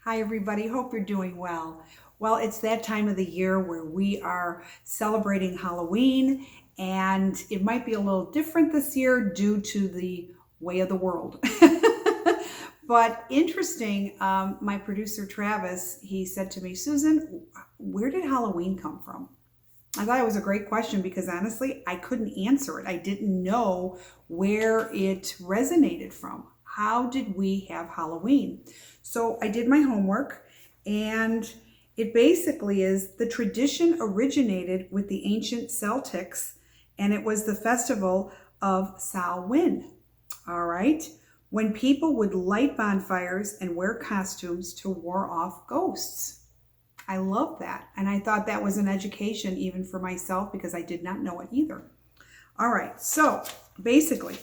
Hi, everybody. Hope you're doing well. Well, it's that time of the year where we are celebrating Halloween, and it might be a little different this year due to the way of the world. But interesting, my producer Travis, he said to me, Susan, where did Halloween come from? I thought it was a great question because honestly, I couldn't answer it. I didn't know where it resonated from. How did we have Halloween? So I did my homework, and it basically is the tradition originated with the ancient Celtics, and it was the festival of Samhain. All right. When people would light bonfires and wear costumes to ward off ghosts. I love that. And I thought that was an education even for myself because I did not know it either. All right. So basically,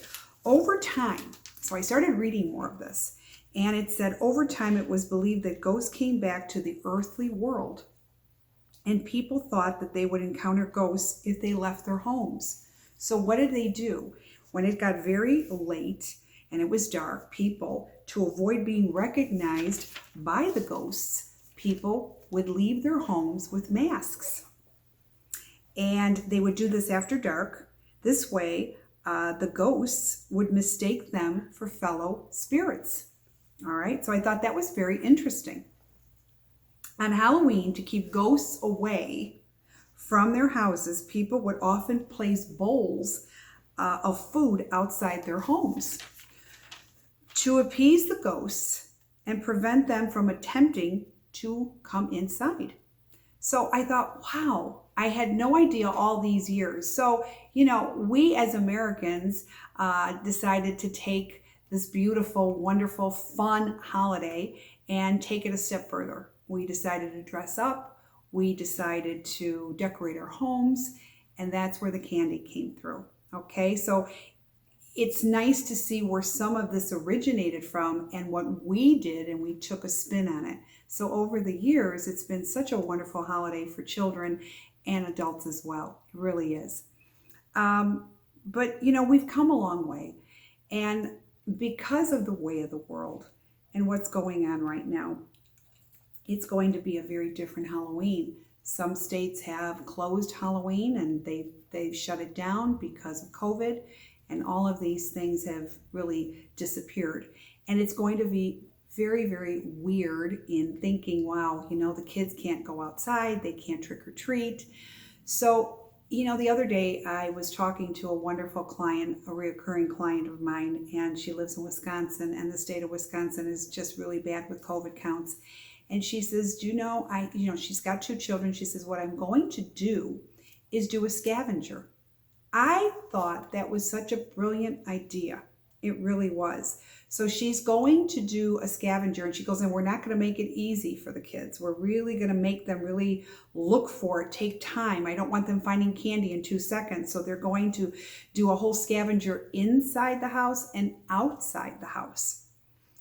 over time, so I started reading more of this, and it said over time it was believed that ghosts came back to the earthly world, and people thought that they would encounter ghosts if they left their homes. So what did they do? When it got very late and it was dark, people, to avoid being recognized by the ghosts, people would leave their homes with masks. And they would do this after dark. This way, the ghosts would mistake them for fellow spirits. All right, so I thought that was very interesting. On Halloween, to keep ghosts away from their houses, people would often place bowls of food outside their homes to appease the ghosts and prevent them from attempting to come inside. So I thought, wow, I had no idea all these years. So, we as Americans decided to take this beautiful, wonderful, fun holiday and take it a step further. We decided to dress up. We decided to decorate our homes, and that's where the candy came through. Okay, so it's nice to see where some of this originated from and what we did, and we took a spin on it. So over the years, it's been such a wonderful holiday for children and adults as well. It really is. But we've come a long way. And because of the way of the world and what's going on right now, it's going to be a very different Halloween. Some states have closed Halloween and they've shut it down because of COVID. And all of these things have really disappeared. And it's going to be very, very weird in thinking, wow, the kids can't go outside, they can't trick or treat. So, the other day I was talking to a wonderful client, a reoccurring client of mine, and she lives in Wisconsin, and the state of Wisconsin is just really bad with COVID counts. And she says, she's got 2 children. She says, what I'm going to do is do a scavenger. I thought that was such a brilliant idea. It really was. So she's going to do a scavenger, and she goes, and we're not going to make it easy for the kids. We're really going to make them really look for it, take time. I don't want them finding candy in 2 seconds. So they're going to do a whole scavenger inside the house and outside the house.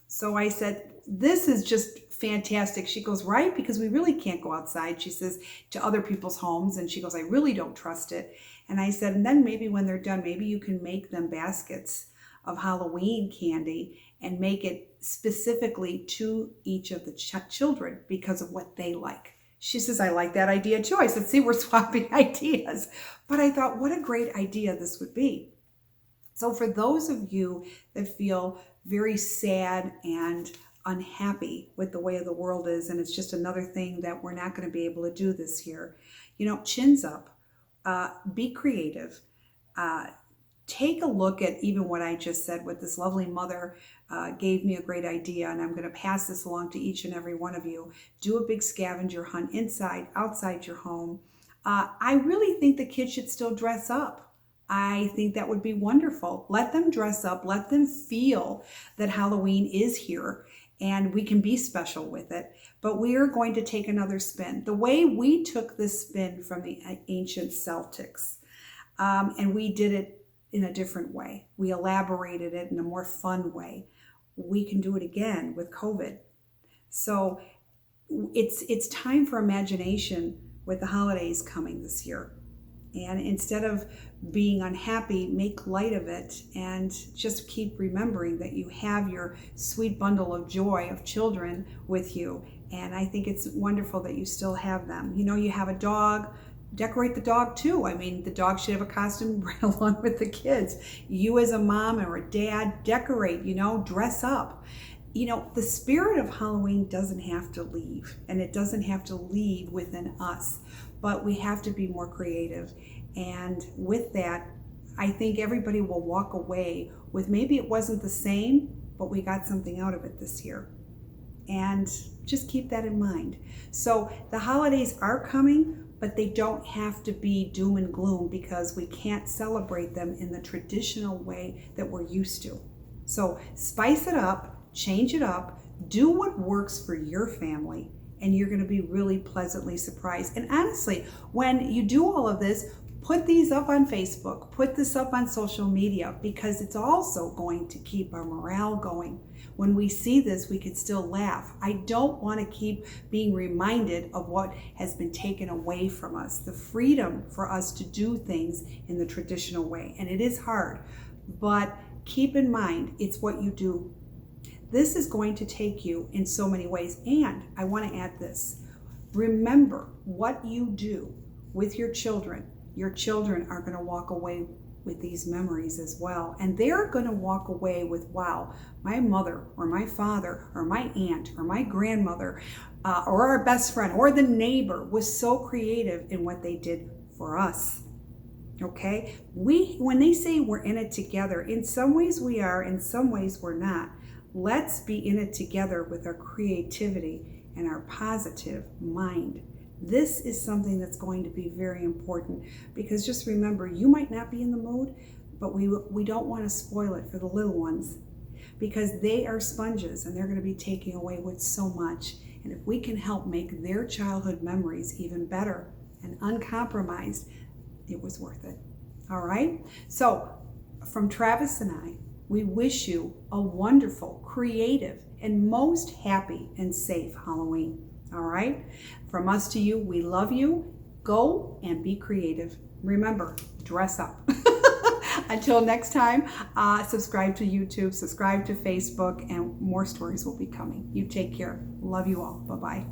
So I said, this is just fantastic. She goes, right, because we really can't go outside, she says, to other people's homes. And she goes, I really don't trust it. And I said, and then maybe when they're done, maybe you can make them baskets of Halloween candy and make it specifically to each of the children because of what they like. She says, I like that idea too. I said, see, we're swapping ideas. But I thought, what a great idea this would be. So for those of you that feel very sad and unhappy with the way the world is, and it's just another thing that we're not going to be able to do this year, chins up. Be creative. Take a look at even what I just said with this lovely mother gave me a great idea, and I'm going to pass this along to each and every one of you. Do a big scavenger hunt inside, outside your home. I really think the kids should still dress up. I think that would be wonderful. Let them dress up. Let them feel that Halloween is here and we can be special with it. But we are going to take another spin. The way we took this spin from the ancient Celtics, and we did it in a different way. We elaborated it in a more fun way. We can do it again with COVID. So it's time for imagination with the holidays coming this year. And instead of being unhappy, make light of it and just keep remembering that you have your sweet bundle of joy of children with you. And I think it's wonderful that you still have them. You know, you have a dog, decorate the dog too. I mean, the dog should have a costume right along with the kids. You as a mom or a dad, decorate, you know, dress up. You know, the spirit of Halloween doesn't have to leave, and it doesn't have to leave within us, but we have to be more creative. And with that, I think everybody will walk away with maybe it wasn't the same, but we got something out of it this year. And just keep that in mind. So the holidays are coming, but they don't have to be doom and gloom because we can't celebrate them in the traditional way that we're used to. So spice it up, change it up, do what works for your family, and you're going to be really pleasantly surprised. And honestly, when you do all of this, put these up on Facebook, put this up on social media, because it's also going to keep our morale going. When we see this, we can still laugh. I don't want to keep being reminded of what has been taken away from us, the freedom for us to do things in the traditional way. And it is hard, but keep in mind, it's what you do. This is going to take you in so many ways. And I want to add this. Remember what you do with your children. Your children are going to walk away with these memories as well. And they're going to walk away with, wow, my mother or my father or my aunt or my grandmother or our best friend or the neighbor was so creative in what they did for us. Okay? When they say we're in it together, in some ways we are, in some ways we're not. Let's be in it together with our creativity and our positive mind. This is something that's going to be very important, because just remember, you might not be in the mood, but we don't want to spoil it for the little ones, because they are sponges and they're going to be taking away with so much. And if we can help make their childhood memories even better and uncompromised, it was worth it. All right? So from Travis and I, we wish you a wonderful, creative, and most happy and safe Halloween. All right? From us to you, we love you. Go and be creative. Remember, dress up. Until next time, subscribe to YouTube, subscribe to Facebook, and more stories will be coming. You take care. Love you all. Bye-bye.